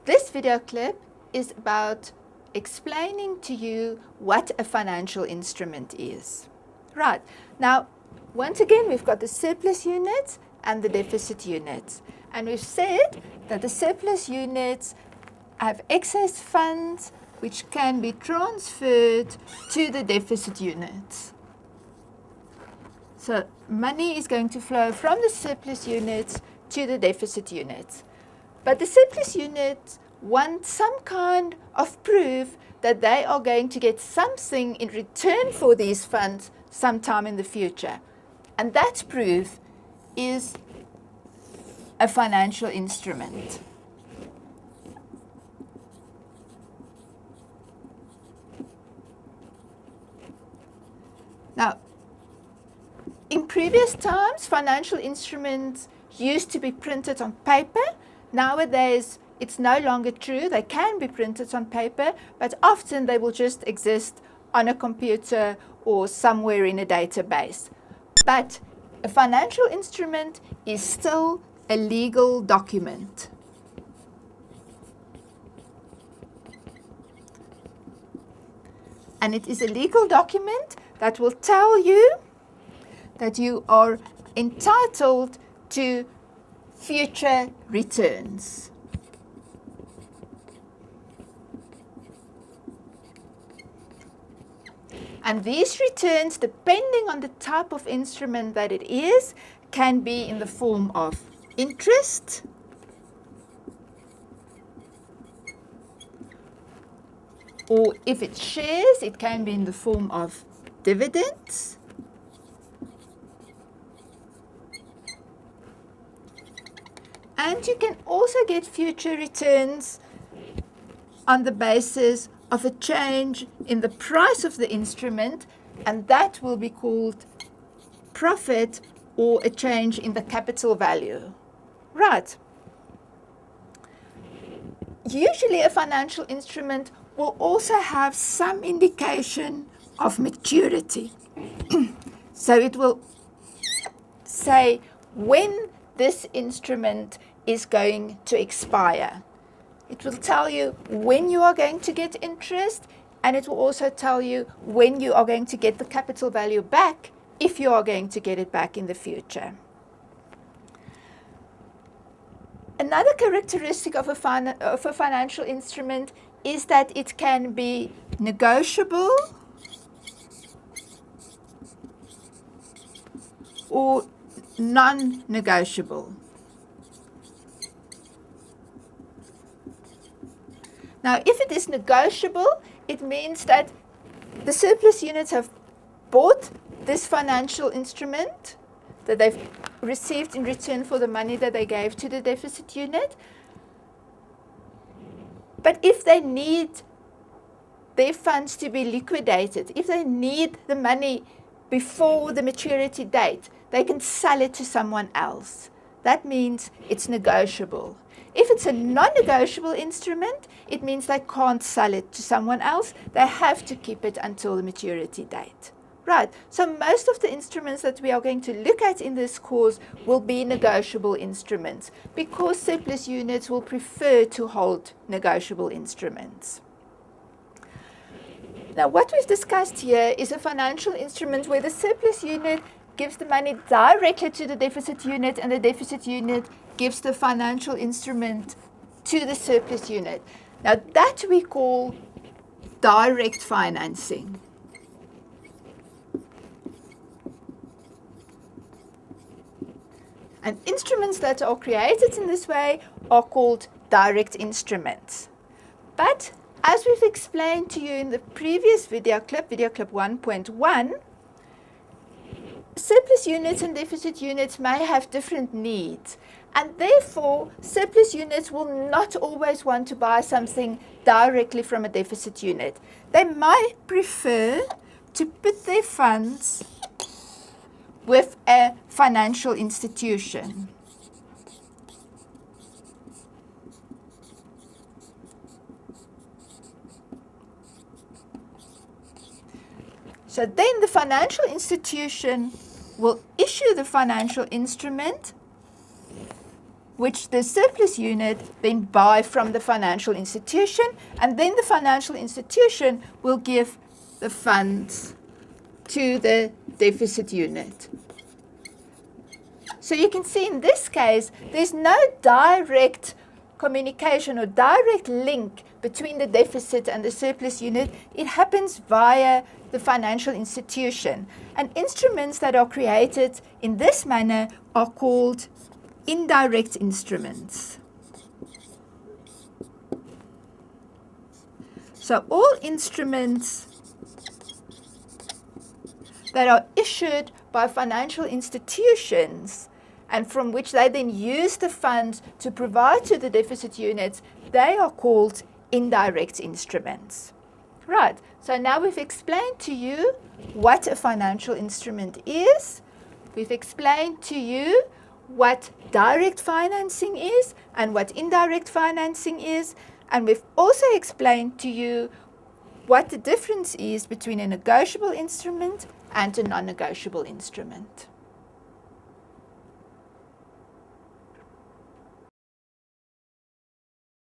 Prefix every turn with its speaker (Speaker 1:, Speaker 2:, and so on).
Speaker 1: This video clip is about explaining to you what a financial instrument is. Right, now once again we've got the surplus units and the deficit units, and we've said that the surplus units have excess funds which can be transferred to the deficit units. So money is going to flow from the surplus units to the deficit units. But the surplus units want some kind of proof that they are going to get something in return for these funds sometime in the future. And that proof is a financial instrument. Now, in previous times, financial instruments used to be printed on paper. Nowadays, it's no longer true. They can be printed on paper, but often they will just exist on a computer or somewhere in a database. But a financial instrument is still a legal document. And it is a legal document that will tell you that you are entitled to future returns. And these returns, depending on the type of instrument that it is, can be in the form of interest, or if it's shares, it can be in the form of dividends, and you can also get future returns on the basis of a change in the price of the instrument, and that will be called profit or a change in the capital value. Right. Usually a financial instrument will also have some indication of maturity. So it will say when this instrument is going to expire. It will tell you when you are going to get interest, and it will also tell you when you are going to get the capital value back, if you are going to get it back in the future. Another characteristic of a financial instrument is that it can be negotiable or non-negotiable. Now, if it is negotiable, it means that the surplus units have bought this financial instrument that they've received in return for the money that they gave to the deficit unit. But if they need their funds to be liquidated, if they need the money before the maturity date, they can sell it to someone else. That means it's negotiable. If it's a non-negotiable instrument, it means they can't sell it to someone else. They have to keep it until the maturity date. Right, so most of the instruments that we are going to look at in this course will be negotiable instruments, because surplus units will prefer to hold negotiable instruments. Now, what we've discussed here is a financial instrument where the surplus unit gives the money directly to the deficit unit, and the deficit unit gives the financial instrument to the surplus unit. Now, that we call direct financing. And instruments that are created in this way are called direct instruments. But as we've explained to you in the previous video clip 1.1, surplus units and deficit units may have different needs, and therefore surplus units will not always want to buy something directly from a deficit unit. They might prefer to put their funds with a financial institution. So then the financial institution will issue the financial instrument which the surplus unit then buy from the financial institution, and then the financial institution will give the funds to the deficit unit. So you can see in this case, there's no direct communication or direct link between the deficit and the surplus unit. It happens via the financial institution. And instruments that are created in this manner are called indirect instruments. So all instruments that are issued by financial institutions and from which they then use the funds to provide to the deficit units, they are called indirect instruments. Right, so now we've explained to you what a financial instrument is. We've explained to you what direct financing is and what indirect financing is. And we've also explained to you what the difference is between a negotiable instrument and a non-negotiable instrument.